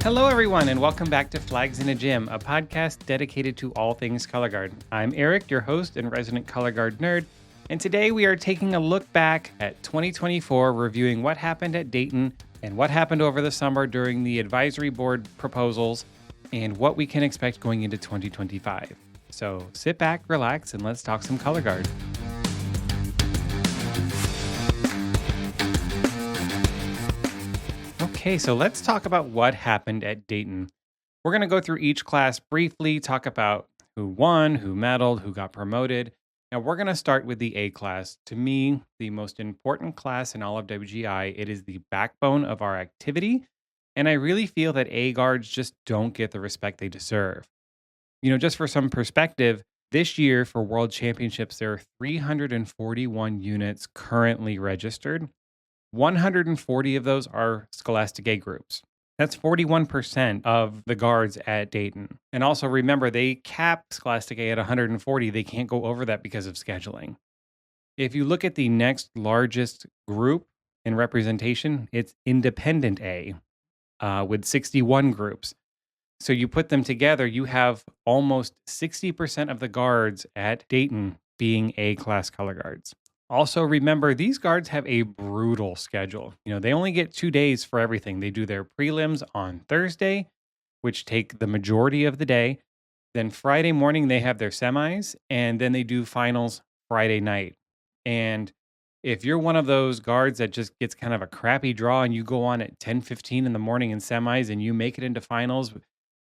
Hello, everyone, and welcome back to Flags in a Gym, a podcast dedicated to all things color guard. I'm Eric, your host and resident color guard nerd, and today we are taking a look back at 2024, reviewing what happened at Dayton and what happened over the summer during the advisory board proposals and what we can expect going into 2025. So sit back, relax, and let's talk some color guard. Okay, so let's talk about what happened at Dayton. We're going to go through each class briefly, talk about who won, who medaled, who got promoted. Now, we're going to start with the A class. To me, the most important class in all of WGI. It is the backbone of our activity, and I really feel that A guards just don't get the respect they deserve. You know, just for some perspective, this year for World Championships, there are 341 units currently registered. 140 of those are Scholastic A groups. That's 41% of the guards at Dayton. And also remember, they cap Scholastic A at 140. They can't go over that because of scheduling. If you look at the next largest group in representation, it's Independent A with 61 groups. So you put them together, you have almost 60% of the guards at Dayton being A-class color guards. Also, remember, these guards have a brutal schedule. You know, they only get 2 days for everything. They do their prelims on Thursday, which take the majority of the day. Then Friday morning, they have their semis, and then they do finals Friday night. And if you're one of those guards that just gets kind of a crappy draw and you go on at 10:15 in the morning in semis and you make it into finals,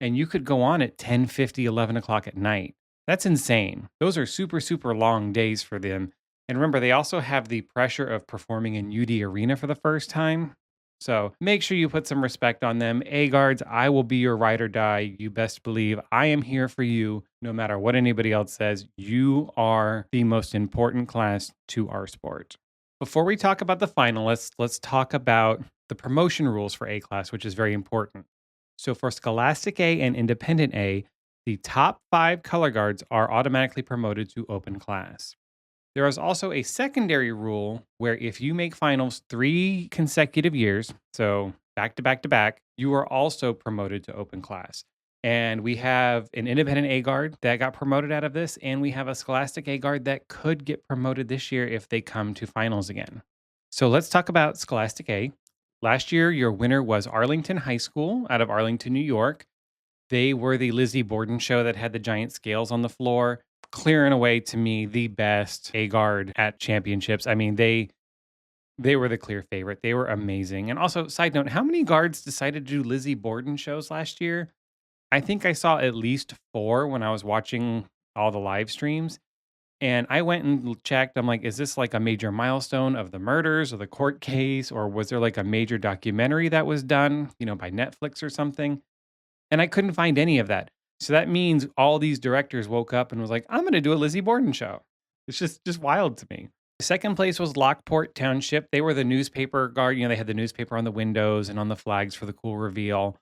and you could go on at 10:50, 11 o'clock at night. That's insane. Those are super, super long days for them. And remember, they also have the pressure of performing in UD Arena for the first time. So make sure you put some respect on them. A guards, I will be your ride or die. You best believe I am here for you no matter what anybody else says. You are the most important class to our sport. Before we talk about the finalists, let's talk about the promotion rules for A class, which is very important. So for Scholastic A and Independent A, the top 5 color guards are automatically promoted to open class. There is also a secondary rule where if you make finals 3 consecutive years, so back to back to back, you are also promoted to open class. And we have an Independent A guard that got promoted out of this, and we have a Scholastic A guard that could get promoted this year if they come to finals again. So let's talk about Scholastic A. Last year, your winner was Arlington High School out of Arlington, New York. They were the Lizzie Borden show that had the giant scales on the floor, clearing away to me the best A guard at championships. I mean, they were the clear favorite. They were amazing. And also, side note, how many guards decided to do Lizzie Borden shows last year? I think I saw at least 4 when I was watching all the live streams. And I went and checked. I'm like, is this like a major milestone of the murders or the court case? Or was there like a major documentary that was done, you know, by Netflix or something? And I couldn't find any of that. So that means all these directors woke up and was like, I'm going to do a Lizzie Borden show. It's just wild to me. Second place was Lockport Township. They were the newspaper guard. You know, they had the newspaper on the windows and on the flags for the cool reveal.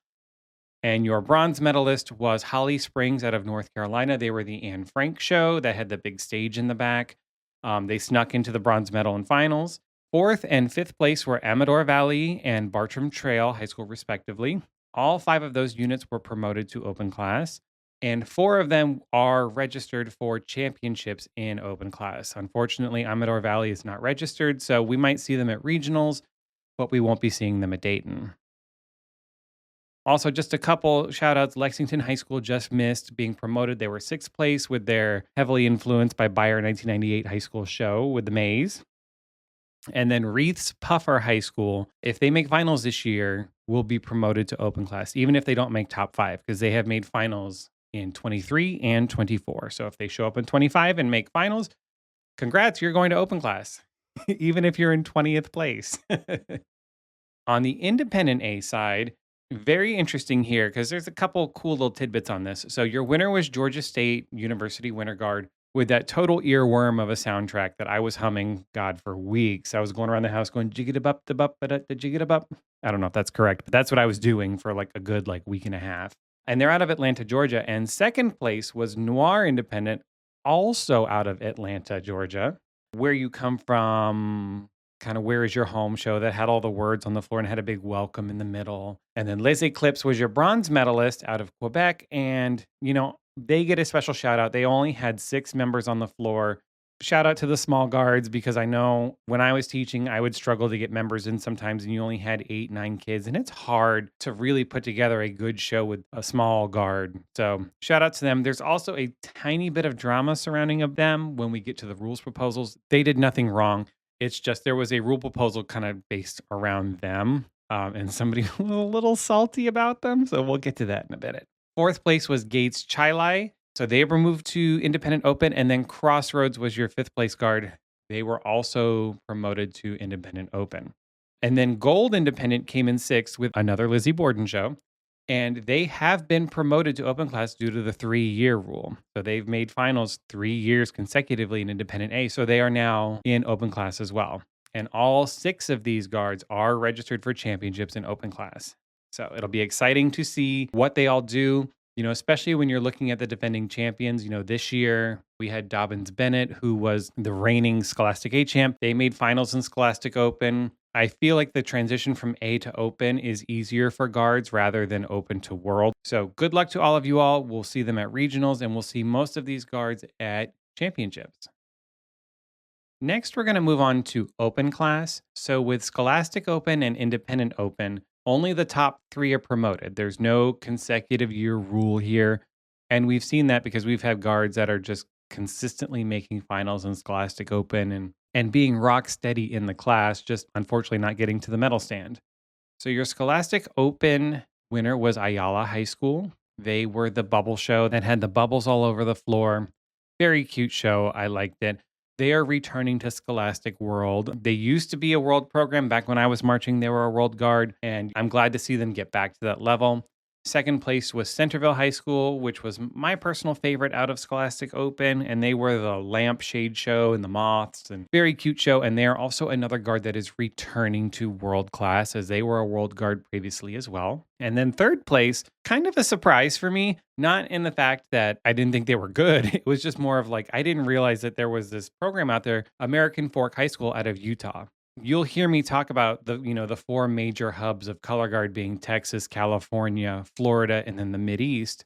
And your bronze medalist was Holly Springs out of North Carolina. They were the Anne Frank show that had the big stage in the back. They snuck into the bronze medal in finals. 4th and 5th place were Amador Valley and Bartram Trail High School, respectively. All 5 of those units were promoted to open class, and 4 of them are registered for championships in open class. Unfortunately, Amador Valley is not registered, so we might see them at regionals, but we won't be seeing them at Dayton. Also, just a couple shout outs. Lexington High School just missed being promoted. They were 6th place with their heavily influenced by Bayer 1998 high school show with the maze. And then Reeth's Puffer High School, if they make finals this year, will be promoted to open class, even if they don't make top 5, because they have made finals in 23 and 24. So if they show up in 25 and make finals, congrats, you're going to open class, even if you're in 20th place. On the Independent A side, very interesting here, because there's a couple cool little tidbits on this. So your winner was Georgia State University Winter Guard, with that total earworm of a soundtrack that I was humming, God, for weeks. I was going around the house going, jiggity-bup, the bup, da jiggity-bup. I don't know if that's correct, but that's what I was doing for like a good week and a half. And they're out of Atlanta, Georgia. And 2nd place was Noir Independent, also out of Atlanta, Georgia. Where you come from, kind of Where Is Your Home show that had all the words on the floor and had a big welcome in the middle. And then Liz Eclipse was your bronze medalist out of Quebec. And, they get a special shout out. They only had 6 members on the floor. Shout out to the small guards because I know when I was teaching, I would struggle to get members in sometimes, and you only had 8, 9 kids. And it's hard to really put together a good show with a small guard. So shout out to them. There's also a tiny bit of drama surrounding of them when we get to the rules proposals. They did nothing wrong. It's just there was a rule proposal kind of based around them, and somebody was a little salty about them. So we'll get to that in a bit. Fourth place was Gates Chilai. So they were moved to Independent Open, and then Crossroads was your fifth place guard. They were also promoted to Independent Open. And then Gold Independent came in sixth with another Lizzie Borden show. And they have been promoted to open class due to the 3-year rule. So they've made finals 3 years consecutively in Independent A. So they are now in open class as well. And all 6 of these guards are registered for championships in open class. So it'll be exciting to see what they all do, especially when you're looking at the defending champions. This year we had Dobbins Bennett, who was the reigning Scholastic A champ. They made finals in Scholastic Open. I feel like the transition from A to open is easier for guards rather than open to world. So good luck to all of you all. We'll see them at regionals, and we'll see most of these guards at championships. Next, we're going to move on to open class. So with Scholastic Open and Independent Open, only the top 3 are promoted. There's no consecutive year rule here. And we've seen that because we've had guards that are just consistently making finals in Scholastic Open and being rock steady in the class, just unfortunately not getting to the medal stand. So your Scholastic Open winner was Ayala High School. They were the bubble show that had the bubbles all over the floor. Very cute show. I liked it. They are returning to Scholastic World. They used to be a world program. Back when I was marching, they were a world guard, and I'm glad to see them get back to that level. Second place was Centerville High School, which was my personal favorite out of Scholastic Open. And they were the lampshade show and the moths, and very cute show. And they are also another guard that is returning to world class, as they were a world guard previously as well. And then third place, kind of a surprise for me, not in the fact that I didn't think they were good. It was just more of like, I didn't realize that there was this program out there, American Fork High School out of Utah. You'll hear me talk about the 4 major hubs of color guard being Texas, California, Florida, and then the Mideast.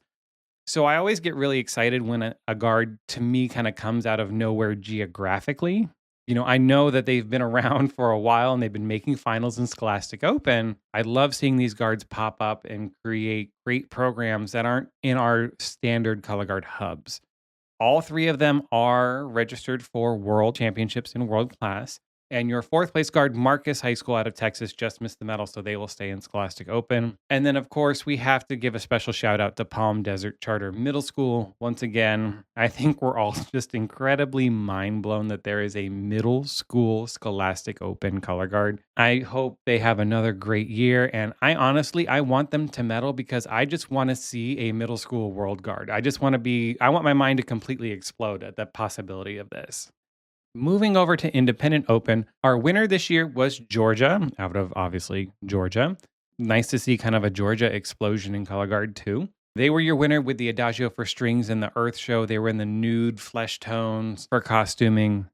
So I always get really excited when a guard to me kind of comes out of nowhere geographically. I know that they've been around for a while and they've been making finals in Scholastic Open. I love seeing these guards pop up and create great programs that aren't in our standard color guard hubs. All 3 of them are registered for world championships in world class. And your fourth place guard, Marcus High School out of Texas, just missed the medal, so they will stay in Scholastic Open. And then, of course, we have to give a special shout out to Palm Desert Charter Middle School. Once again, I think we're all just incredibly mind blown that there is a middle school Scholastic Open color guard. I hope they have another great year. And I want them to medal because I just want to see a middle school world guard. I want my mind to completely explode at the possibility of this. Moving over to Independent Open, our winner this year was Georgia, out of obviously Georgia. Nice to see kind of a Georgia explosion in color guard too. They were your winner with the Adagio for strings and the Earth show. They were in the nude flesh tones for costuming.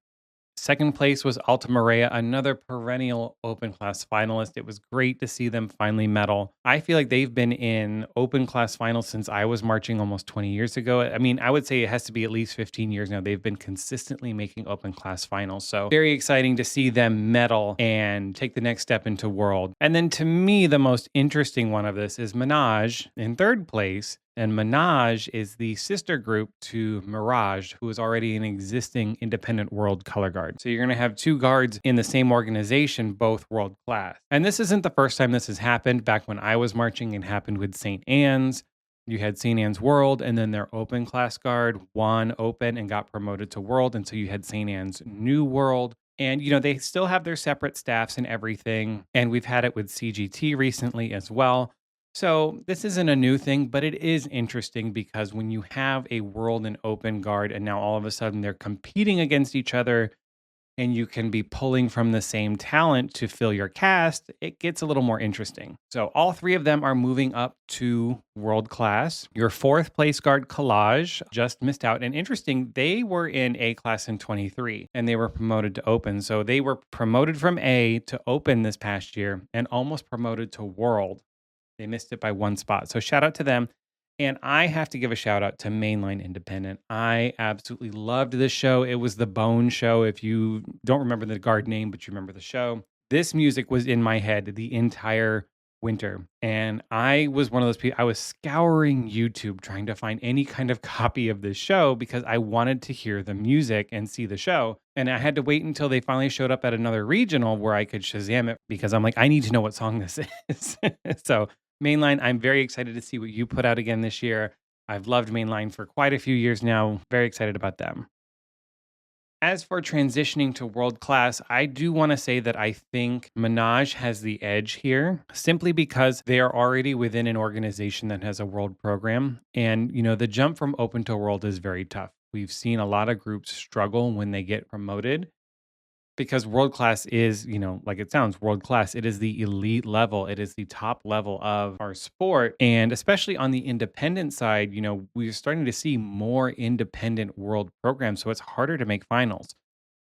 Second place was Alta Maria, another perennial open class finalist. It was great to see them finally medal. I feel like they've been in open class finals since I was marching almost 20 years ago. I mean, I would say it has to be at least 15 years now. They've been consistently making open class finals. So very exciting to see them medal and take the next step into world. And then to me, the most interesting one of this is Menage in third place. And Menage is the sister group to Mirage, who is already an existing independent world color guard. So you're going to have 2 guards in the same organization, both world class. And this isn't the first time this has happened. Back when I was marching, it happened with St. Anne's. You had St. Anne's World, and then their open class guard won open and got promoted to world. And so you had St. Anne's New World. And, they still have their separate staffs and everything. And we've had it with CGT recently as well. So this isn't a new thing, but it is interesting because when you have a world and open guard and now all of a sudden they're competing against each other, and you can be pulling from the same talent to fill your cast, it gets a little more interesting. So all three of them are moving up to world class. Your fourth place guard, Collage, just missed out. And interesting, they were in A class in 23 and they were promoted to open. So they were promoted from A to open this past year and almost promoted to world. They missed it by one spot. So shout out to them. And I have to give a shout out to Mainline Independent. I absolutely loved this show. It was the Bone Show. If you don't remember the guard name, but you remember the show, this music was in my head the entire winter. And I was one of those people, I was scouring YouTube trying to find any kind of copy of this show because I wanted to hear the music and see the show. And I had to wait until they finally showed up at another regional where I could Shazam it because I'm like, I need to know what song this is. So Mainline, I'm very excited to see what you put out again this year. I've loved Mainline for quite a few years now. Very excited about them. As for transitioning to world class, I do want to say that I think Minaj has the edge here simply because they are already within an organization that has a world program. And, the jump from open to world is very tough. We've seen a lot of groups struggle when they get promoted because world class is, like it sounds world class. It is the elite level. It is the top level of our sport. And especially on the independent side, we're starting to see more independent world programs. So it's harder to make finals.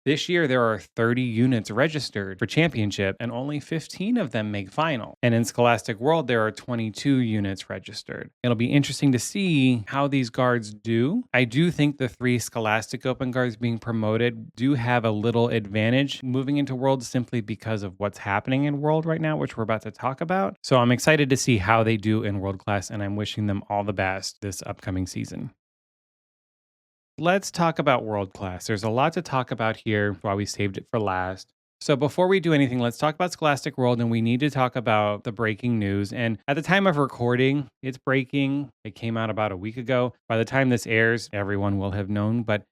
This year, there are 30 units registered for championship, and only 15 of them make final. And in Scholastic World, there are 22 units registered. It'll be interesting to see how these guards do. I do think the three Scholastic Open guards being promoted do have a little advantage moving into World simply because of what's happening in World right now, which we're about to talk about. So I'm excited to see how they do in World Class, and I'm wishing them all the best this upcoming season. Let's talk about world class. There's a lot to talk about here, why we saved it for last. So before we do anything, let's talk about Scholastic World, and we need to talk about the breaking news. And at the time of recording, it's breaking. It came out about a week ago. By the time this airs, everyone will have known, but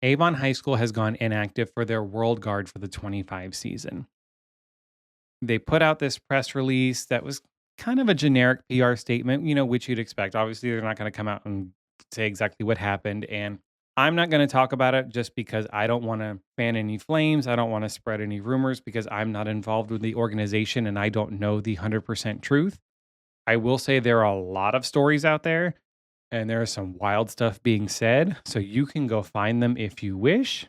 Avon High School has gone inactive for their World Guard for the 25 season. They put out this press release that was kind of a generic PR statement, which you'd expect. Obviously, they're not going to come out and say exactly what happened. And I'm not going to talk about it just because I don't want to fan any flames. I don't want to spread any rumors because I'm not involved with the organization and I don't know the 100% truth. I will say there are a lot of stories out there and there is some wild stuff being said. So you can go find them if you wish.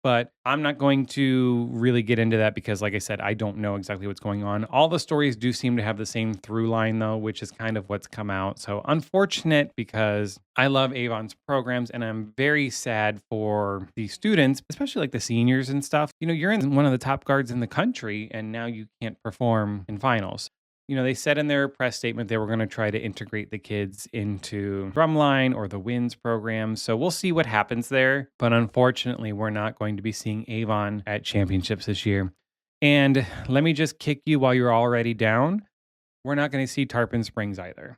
But I'm not going to really get into that because, like I said, I don't know exactly what's going on. All the stories do seem to have the same through line, though, which is kind of what's come out. So unfortunate because I love Avon's programs and I'm very sad for the students, especially like the seniors and stuff. You're in one of the top guards in the country and now you can't perform in finals. They said in their press statement they were going to try to integrate the kids into Drumline or the WINS program. So we'll see what happens there. But unfortunately, we're not going to be seeing Avon at championships this year. And let me just kick you while you're already down. We're not going to see Tarpon Springs either.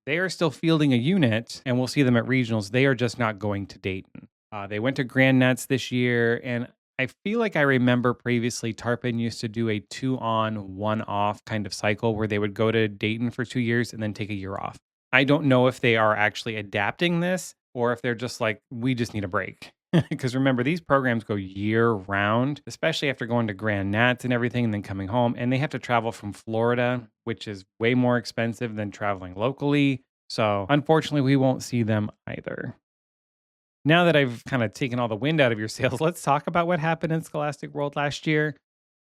They are still fielding a unit, and we'll see them at regionals. They are just not going to Dayton. They went to Grand Nets this year, and I feel like I remember previously Tarpon used to do a 2-on, 1-off kind of cycle where they would go to Dayton for 2 years and then take a year off. I don't know if they are actually adapting this or if they're just like, we just need a break. Because remember, these programs go year round, especially after going to Grand Nats and everything and then coming home. And they have to travel from Florida, which is way more expensive than traveling locally. So unfortunately, we won't see them either. Now that I've kind of taken all the wind out of your sails, let's talk about what happened in Scholastic World last year.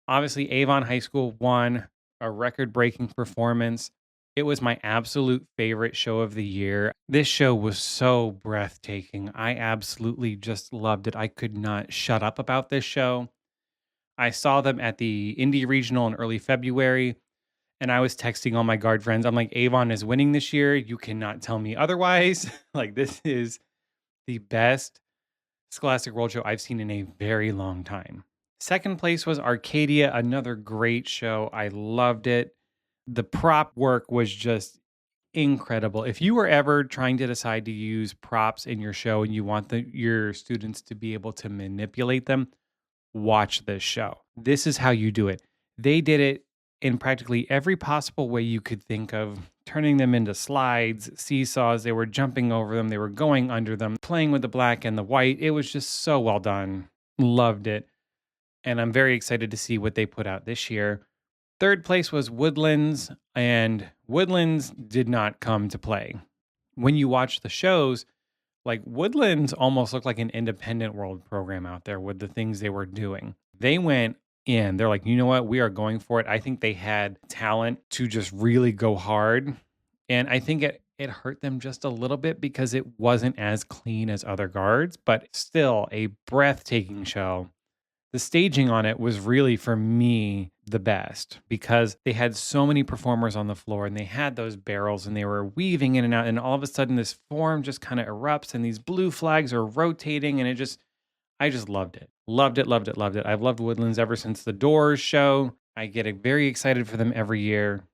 Obviously, Avon High School won a record breaking performance. It was my absolute favorite show of the year. This show was so breathtaking. I absolutely just loved it. I could not shut up about this show. I saw them at the Indie Regional in early February, and I was texting all my guard friends. I'm like, Avon is winning this year. You cannot tell me otherwise. Like, this is the best Scholastic World show I've seen in a very long time. Second place was Arcadia, another great show. I loved it. The prop work was just incredible. If you were ever trying to decide to use props in your show and you want your students to be able to manipulate them, watch this show. This is how you do it. They did it in practically every possible way you could think of, turning them into slides, seesaws. They were jumping over them. They were going under them, playing with the black and the white. It was just so well done. Loved it. and I'm very excited to see what they put out this year. Third place was Woodlands, and Woodlands did not come to play. When you watch the shows, like Woodlands almost looked like an independent world program out there with the things they were doing. They went in, they're like, you know what, we are going for it. I think they had talent to just really go hard. And I think it hurt them just a little bit because it wasn't as clean as other guards, but still a breathtaking show. The staging on it was really, for me, the best because they had so many performers on the floor and they had those barrels and they were weaving in and out. And all of a sudden, this form just kind of erupts and these blue flags are rotating. And I just loved it. Loved it, loved it, loved it. I've loved Woodlands ever since the Doors show. I get very excited for them every year.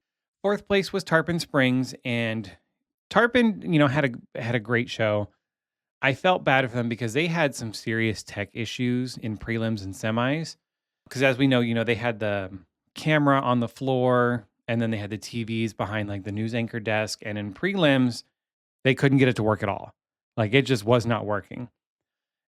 Fourth place was Tarpon Springs, and Tarpon, had a great show. I felt bad for them because they had some serious tech issues in prelims and semis. Because as we know, they had the camera on the floor and then they had the TVs behind like the news anchor desk. And in prelims, they couldn't get it to work at all. Like it just was not working.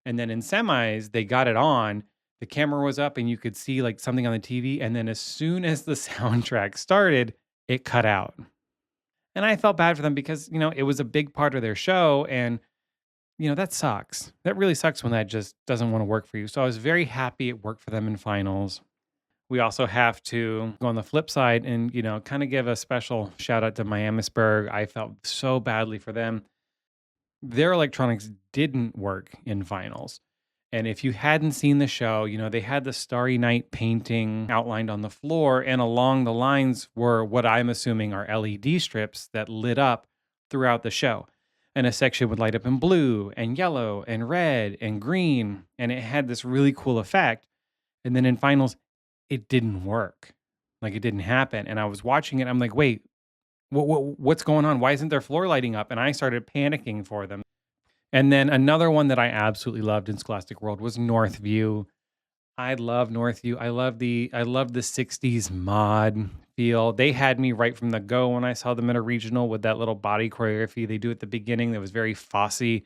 And then in semis, they got it on. The camera was up and you could see like something on the TV. And then as soon as the soundtrack started, it cut out. And I felt bad for them because, it was a big part of their show. And that sucks. That really sucks when that just doesn't want to work for you. So I was very happy it worked for them in finals. We also have to go on the flip side and, kind of give a special shout out to Miamisburg. I felt so badly for them. Their electronics didn't work in finals. And if you hadn't seen the show, they had the Starry Night painting outlined on the floor, and along the lines were what I'm assuming are LED strips that lit up throughout the show. And a section would light up in blue and yellow and red and green. And it had this really cool effect. And then in finals, it didn't work. Like it didn't happen. And I was watching it. I'm like, wait, what's going on? Why isn't their floor lighting up? And I started panicking for them. And then another one that I absolutely loved in Scholastic World was Northview. I love Northview. I love the 60s mod feel. They had me right from the go when I saw them at a regional with that little body choreography they do at the beginning that was very Fosse.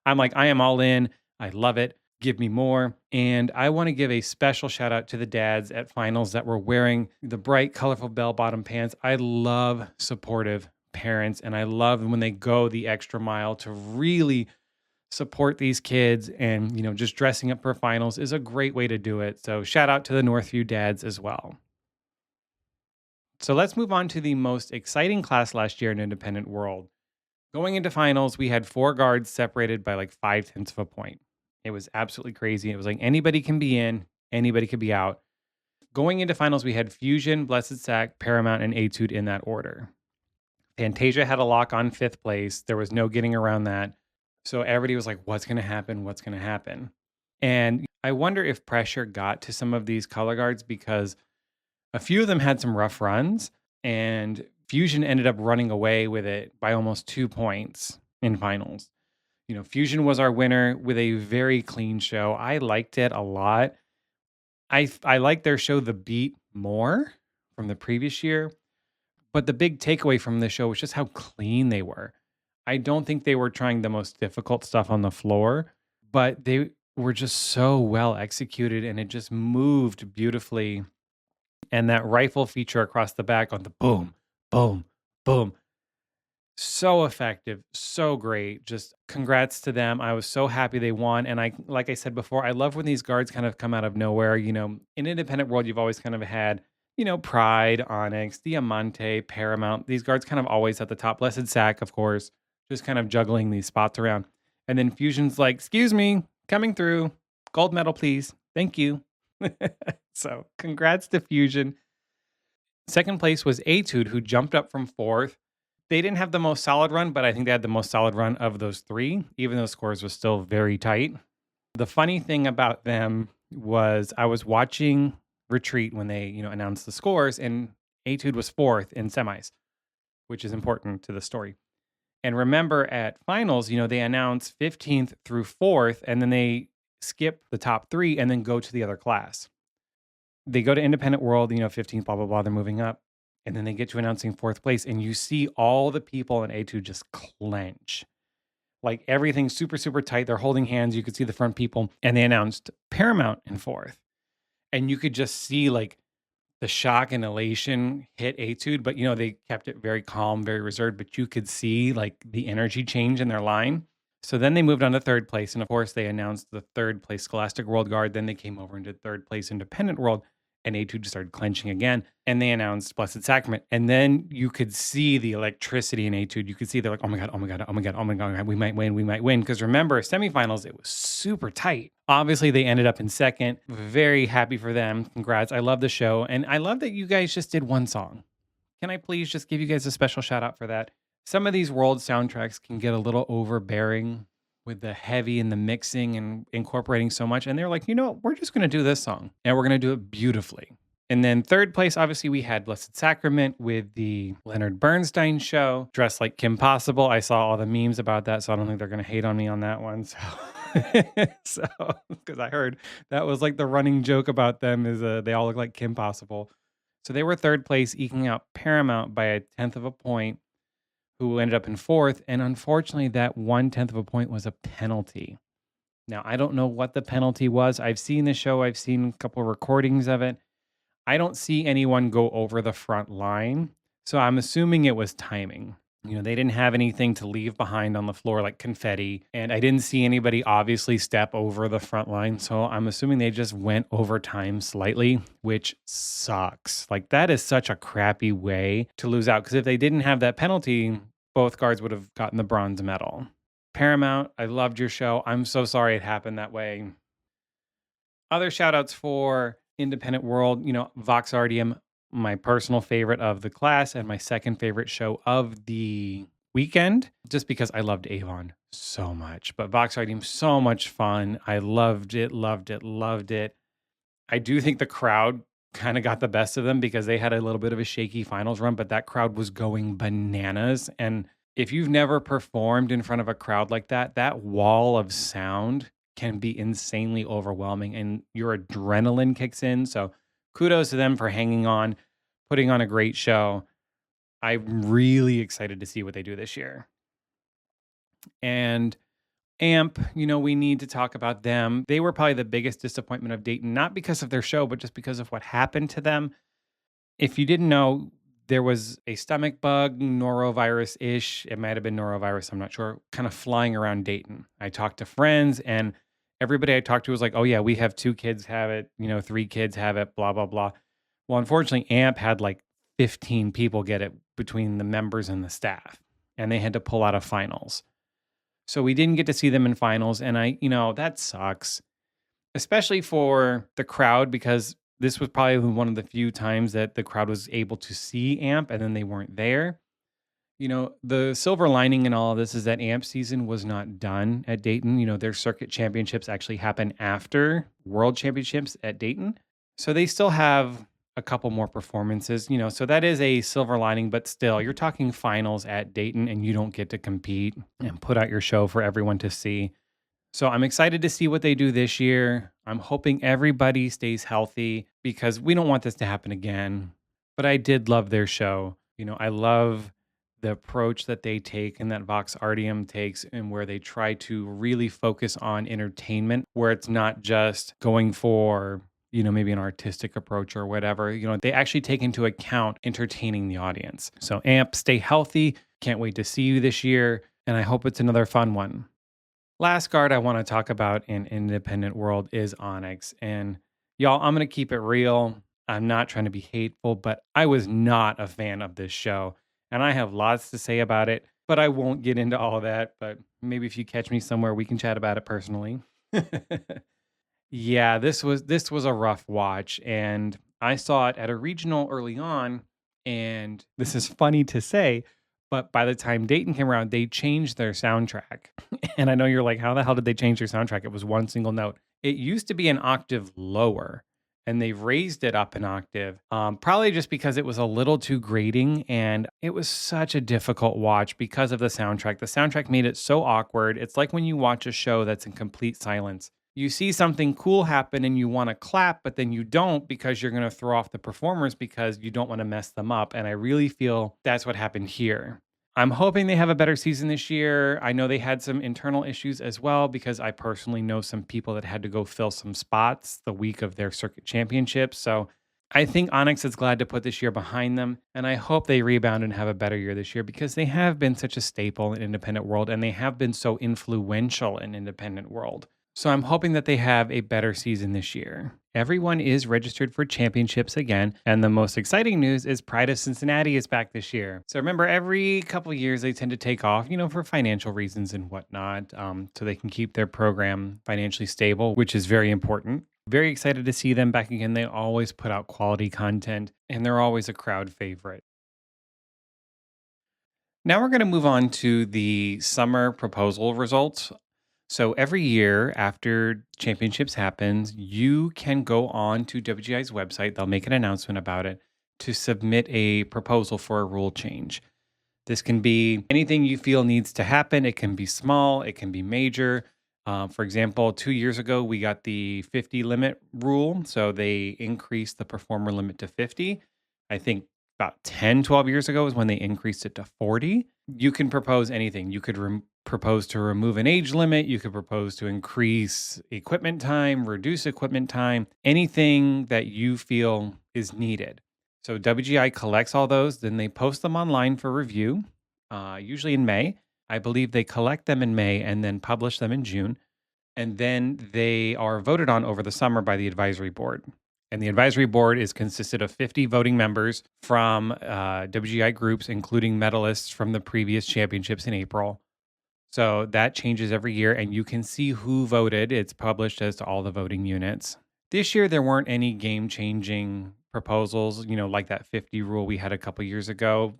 I'm like, I am all in. I love it. Give me more. And I want to give a special shout out to the dads at finals that were wearing the bright, colorful bell-bottom pants. I love supportive parents, and I love when they go the extra mile to really support these kids. And, just dressing up for finals is a great way to do it. So shout out to the Northview dads as well. So let's move on to the most exciting class last year in Independent World. Going into finals, we had 4 guards separated by like 0.5 of a point. It was absolutely crazy. It was like anybody can be in, anybody could be out. Going into finals, we had Fusion, Blessed Sack, Paramount, and Etude in that order. Fantasia had a lock on 5th place. There was no getting around that. So everybody was like, what's going to happen? What's going to happen? And I wonder if pressure got to some of these color guards because a few of them had some rough runs, and Fusion ended up running away with it by almost 2 points in finals. Fusion was our winner with a very clean show. I liked it a lot. I liked their show The Beat more from the previous year, but the big takeaway from the show was just how clean they were. I don't think they were trying the most difficult stuff on the floor, but they were just so well executed and it just moved beautifully. And that rifle feature across the back on the boom, boom, boom. So effective, so great. Just congrats to them. I was so happy they won. And like I said before, I love when these guards kind of come out of nowhere. In Independent World, you've always kind of had, Pride, Onyx, Diamante, Paramount. These guards kind of always at the top. Blessed Sack, of course, just kind of juggling these spots around. And then Fusion's like, excuse me, coming through. Gold medal, please. Thank you. So congrats to Fusion. Second place was Etude, who jumped up from 4th. They didn't have the most solid run, but I think they had the most solid run of those 3, even though scores was still very tight. The funny thing about them was I was watching Retreat when they, announced the scores, and Etude was 4th in semis, which is important to the story. And remember at finals, they announce 15th through 4th, and then they skip the top 3 and then go to the other class. They go to Independent World, 15th, blah, blah, blah. They're moving up. And then they get to announcing 4th place. And you see all the people in A2 just clench. Like everything's super, super tight. They're holding hands. You could see the front people. And they announced Paramount in 4th. and you could just see like the shock and elation hit Etude, but they kept it very calm, very reserved, but you could see like the energy change in their line. So then they moved on to third place. And of course, they announced the third place Scholastic World Guard. Then they came over and did third place Independent World. And Etude started clenching again. And they announced Blessed Sacrament. And then you could see the electricity in Etude. You could see they're like, oh my God, oh my God, oh my God, oh my God, we might win, we might win. Because remember, semifinals, it was super tight. Obviously, they ended up in second. Very happy for them. Congrats. I love the show. And I love that you guys just did one song. Can I please just give you guys a special shout out for that? Some of these world soundtracks can get a little overbearing with the heavy and the mixing and incorporating so much. And they're like, you know what? We're just going to do this song and we're going to do it beautifully. And then third place, obviously, we had Blessed Sacrament with the Leonard Bernstein show, dressed like Kim Possible. I saw all the memes about that, so I don't think they're going to hate on me on that one. So, because I heard that was like the running joke about them is they all look like Kim Possible. So they were third place, eking out Paramount by a tenth of a point, who ended up in fourth. And unfortunately, that 1/10 of a point was a penalty. Now, I don't know what the penalty was. I've seen the show, I've seen a couple recordings of it. I don't see anyone go over the front line. So I'm assuming it was timing. They didn't have anything to leave behind on the floor like confetti. And I didn't see anybody obviously step over the front line. So I'm assuming they just went over time slightly, which sucks. Like, that is such a crappy way to lose out. Because if they didn't have that penalty, both guards would have gotten the bronze medal. Paramount, I loved your show. I'm so sorry it happened that way. Other shout outs for Independent World, Vox Artium, my personal favorite of the class and my second favorite show of the weekend, just because I loved Avon so much. But Vox Artium, so much fun. I loved it, loved it, loved it. I do think the crowd kind of got the best of them because they had a little bit of a shaky finals run, but that crowd was going bananas. And if you've never performed in front of a crowd like that, that wall of sound can be insanely overwhelming and your adrenaline kicks in. So kudos to them for hanging on, putting on a great show. I'm really excited to see what they do this year. And AMP, we need to talk about them. They were probably the biggest disappointment of Dayton, not because of their show, but just because of what happened to them. If you didn't know, there was a stomach bug, norovirus-ish. It might have been norovirus, I'm not sure, kind of flying around Dayton. I talked to friends and everybody I talked to was like, oh yeah, we have 2 kids have it, 3 kids have it, blah, blah, blah. Well, unfortunately, AMP had like 15 people get it between the members and the staff, and they had to pull out of finals. So we didn't get to see them in finals. And that sucks, especially for the crowd, because this was probably one of the few times that the crowd was able to see AMP and then they weren't there. The silver lining in all of this is that AMP season was not done at Dayton. Their circuit championships actually happen after World Championships at Dayton. So they still have a couple more performances, so that is a silver lining, but still, you're talking finals at Dayton and you don't get to compete and put out your show for everyone to see. So I'm excited to see what they do this year. I'm hoping everybody stays healthy because we don't want this to happen again. But I did love their show. I love the approach that they take and that Vox Artium takes, and where they try to really focus on entertainment, where it's not just going for maybe an artistic approach or whatever. They actually take into account entertaining the audience. So AMP, stay healthy. Can't wait to see you this year. And I hope it's another fun one. Last card I want to talk about in Independent World is Onyx. And y'all, I'm going to keep it real. I'm not trying to be hateful, but I was not a fan of this show. And I have lots to say about it, but I won't get into all of that. But maybe if you catch me somewhere, we can chat about it personally. Yeah, this was a rough watch, and I saw it at a regional early on, and this is funny to say, but by the time Dayton came around, they changed their soundtrack. And I know you're like, how the hell did they change their soundtrack? It was one single note. It used to be an octave lower, and they've raised it up an octave, probably just because it was a little too grating, and it was such a difficult watch because of the soundtrack. The soundtrack made it so awkward. It's like when you watch a show that's in complete silence. You see something cool happen and you want to clap, but then you don't because you're going to throw off the performers because you don't want to mess them up. And I really feel that's what happened here. I'm hoping they have a better season this year. I know they had some internal issues as well because I personally know some people that had to go fill some spots the week of their circuit championships. So I think Onyx is glad to put this year behind them. And I hope they rebound and have a better year this year because they have been such a staple in independent world and they have been so influential in independent world. So I'm hoping that they have a better season this year. Everyone is registered for championships again, and the most exciting news is Pride of Cincinnati is back this year. So remember, every couple of years they tend to take off, for financial reasons and whatnot, so they can keep their program financially stable, which is very important. Very excited to see them back again. They always put out quality content, and they're always a crowd favorite. Now we're going to move on to the summer proposal results. So every year after championships happens, you can go on to WGI's website. They'll make an announcement about it to submit a proposal for a rule change. This can be anything you feel needs to happen. It can be small, it can be major. For example, 2 years ago, we got the 50 limit rule. So they increased the performer limit to 50. I think about 10, 12 years ago is when they increased it to 40. You can propose anything. You could propose to remove an age limit. You could propose to increase equipment time, reduce equipment time, anything that you feel is needed. So WGI collects all those, then they post them online for review, usually in May. I believe they collect them in May and then publish them in June. And then they are voted on over the summer by the advisory board. And the advisory board is consisted of 50 voting members from WGI groups, including medalists from the previous championships in April. So that changes every year, and you can see who voted. It's published as to all the voting units. This year, there weren't any game-changing proposals, like that 50 rule we had a couple years ago.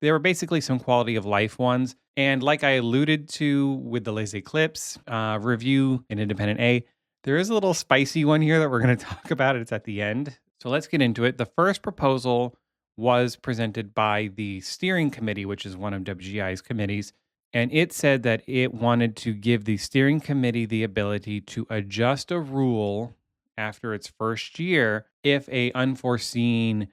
There were basically some quality of life ones. And like I alluded to with the Les Eclipse review in Independent A, there is a little spicy one here that we're going to talk about. It's at the end. So let's get into it. The first proposal was presented by the steering committee, which is one of WGI's committees. And it said that it wanted to give the steering committee the ability to adjust a rule after its first year if a unforeseen,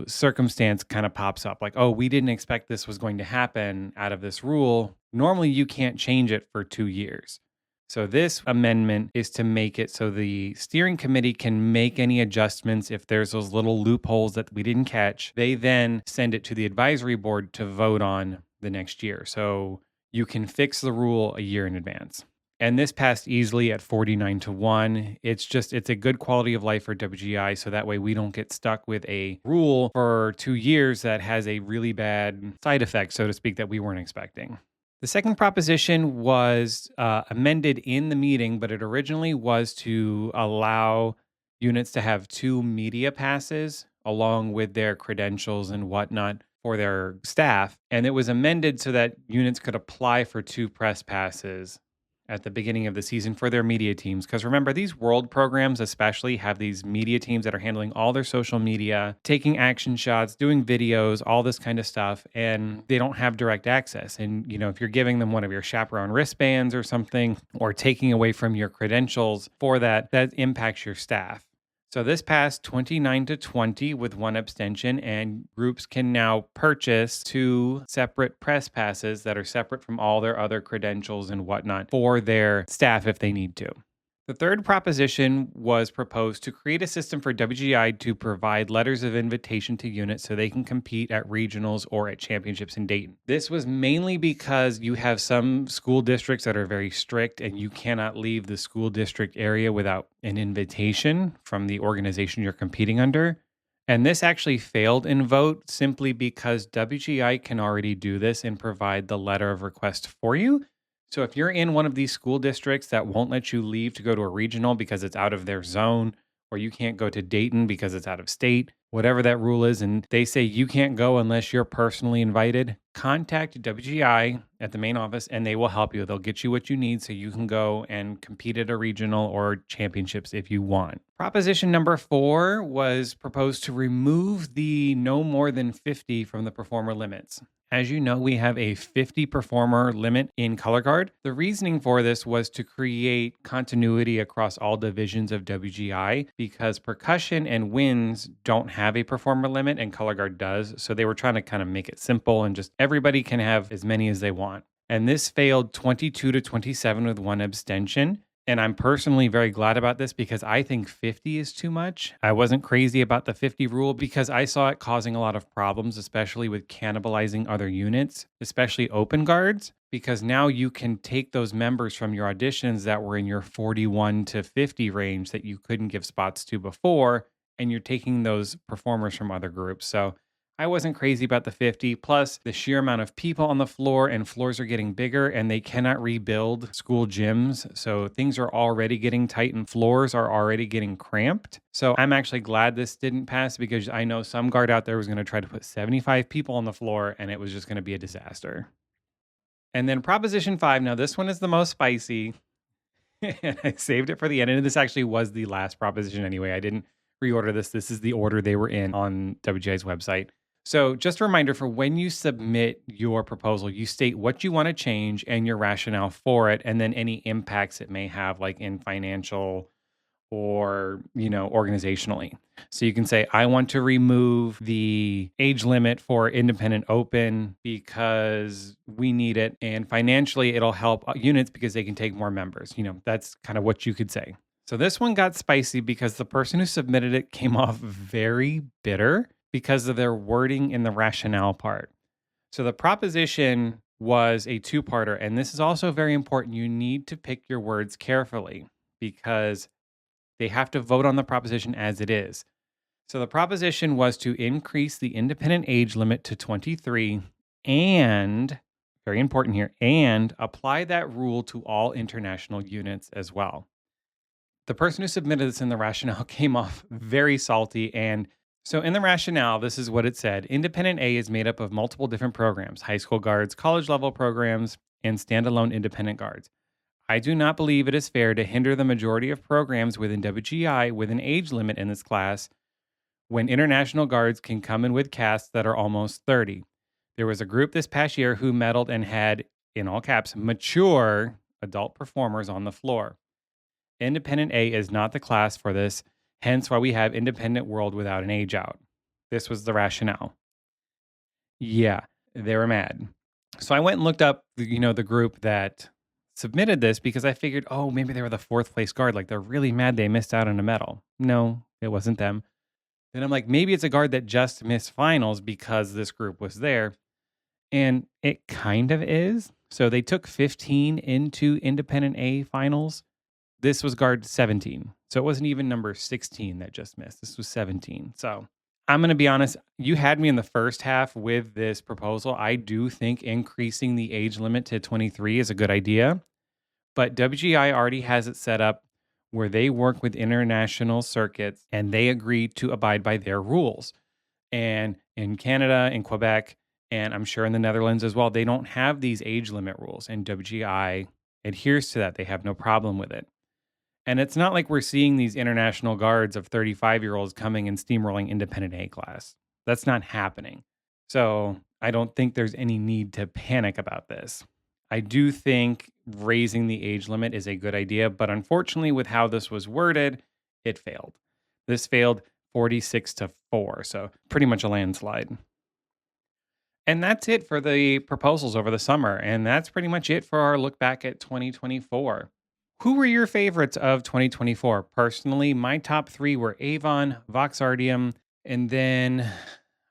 circumstance kind of pops up. Like, oh, we didn't expect this was going to happen out of this rule. Normally, you can't change it for 2 years. So this amendment is to make it so the steering committee can make any adjustments if there's those little loopholes that we didn't catch. They then send it to the advisory board to vote on the next year. So you can fix the rule a year in advance. And this passed easily at 49-1. It's a good quality of life for WGI. So that way we don't get stuck with a rule for 2 years that has a really bad side effect, so to speak, that we weren't expecting. The second proposition was amended in the meeting, but it originally was to allow units to have 2 media passes along with their credentials and whatnot for their staff. And it was amended so that units could apply for 2 press passes at the beginning of the season for their media teams. Because remember, these world programs especially have these media teams that are handling all their social media, taking action shots, doing videos, all this kind of stuff, and they don't have direct access. And, if you're giving them one of your chaperone wristbands or something, or taking away from your credentials for that impacts your staff. So this passed 29-20 with 1 abstention, and groups can now purchase 2 separate press passes that are separate from all their other credentials and whatnot for their staff if they need to. The third proposition was proposed to create a system for WGI to provide letters of invitation to units so they can compete at regionals or at championships in Dayton. This was mainly because you have some school districts that are very strict and you cannot leave the school district area without an invitation from the organization you're competing under. And this actually failed in vote simply because WGI can already do this and provide the letter of request for you. So if you're in one of these school districts that won't let you leave to go to a regional because it's out of their zone, or you can't go to Dayton because it's out of state, whatever that rule is, and they say you can't go unless you're personally invited, contact WGI at the main office and they will help you. They'll get you what you need so you can go and compete at a regional or championships if you want. Proposition number 4 was proposed to remove the no more than 50 from the performer limits. As you know, we have a 50 performer limit in color guard. The reasoning for this was to create continuity across all divisions of WGI because percussion and winds don't have a performer limit and Color Guard does. So they were trying to kind of make it simple and just everybody can have as many as they want. And this failed 22 to 27 with one abstention. And I'm personally very glad about this because I think 50 is too much. I wasn't crazy about the 50 rule because I saw it causing a lot of problems, especially with cannibalizing other units, especially open guards, because now you can take those members from your auditions that were in your 41 to 50 range that you couldn't give spots to before, and you're taking those performers from other groups. So I wasn't crazy about the 50. Plus, the sheer amount of people on the floor and floors are getting bigger and they cannot rebuild school gyms. So things are already getting tight and floors are already getting cramped. So I'm actually glad this didn't pass because I know some guard out there was going to try to put 75 people on the floor and it was just going to be a disaster. And then Proposition 5. Now, this one is the most spicy. And I saved it for the end. And this actually was the last proposition anyway. I didn't reorder this. This is the order they were in on WGI's website. So, just a reminder for when you submit your proposal, you state what you want to change and your rationale for it, and then any impacts it may have, like in financial or, organizationally. So you can say, I want to remove the age limit for independent open because we need it. And financially, it'll help units because they can take more members. That's kind of what you could say. So this one got spicy because the person who submitted it came off very bitter because of their wording in the rationale part. So the proposition was a two-parter, and this is also very important. You need to pick your words carefully because they have to vote on the proposition as it is. So the proposition was to increase the independent age limit to 23 and, very important here, and apply that rule to all international units as well. The person who submitted this in the rationale came off very salty. And so in the rationale, this is what it said. Independent A is made up of multiple different programs, high school guards, college level programs, and standalone independent guards. I do not believe it is fair to hinder the majority of programs within WGI with an age limit in this class when international guards can come in with casts that are almost 30. There was a group this past year who medaled and had, in all caps, mature adult performers on the floor. Independent A is not the class for this, hence why we have Independent World without an age out. This was the rationale. Yeah, they were mad. So I went and looked up, the group that submitted this because I figured, oh, maybe they were the fourth place guard. Like they're really mad they missed out on a medal. No, it wasn't them. Then I'm like, maybe it's a guard that just missed finals because this group was there. And it kind of is. So they took 15 into Independent A finals. This was guard 17. So it wasn't even number 16 that just missed. This was 17. So I'm going to be honest. You had me in the first half with this proposal. I do think increasing the age limit to 23 is a good idea. But WGI already has it set up where they work with international circuits and they agree to abide by their rules. And in Canada, in Quebec, and I'm sure in the Netherlands as well, they don't have these age limit rules. And WGI adheres to that. They have no problem with it. And it's not like we're seeing these international guards of 35-year-olds coming and steamrolling independent A class. That's not happening. So I don't think there's any need to panic about this. I do think raising the age limit is a good idea, but unfortunately with how this was worded, it failed. This failed 46-4, so pretty much a landslide. And that's it for the proposals over the summer, and that's pretty much it for our look back at 2024. Who were your favorites of 2024? Personally, my top 3 were Avon, Voxardium, and then,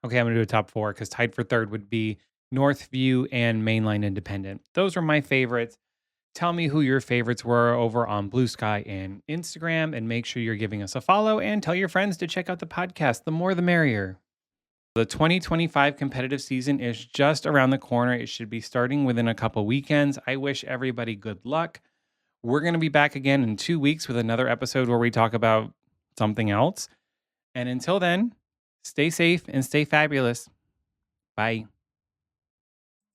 okay, I'm going to do a top 4 because tied for third would be Northview and Mainline Independent. Those are my favorites. Tell me who your favorites were over on Blue Sky and Instagram, and make sure you're giving us a follow and tell your friends to check out the podcast. The more the merrier. The 2025 competitive season is just around the corner. It should be starting within a couple weekends. I wish everybody good luck. We're going to be back again in 2 weeks with another episode where we talk about something else. And until then, stay safe and stay fabulous. Bye.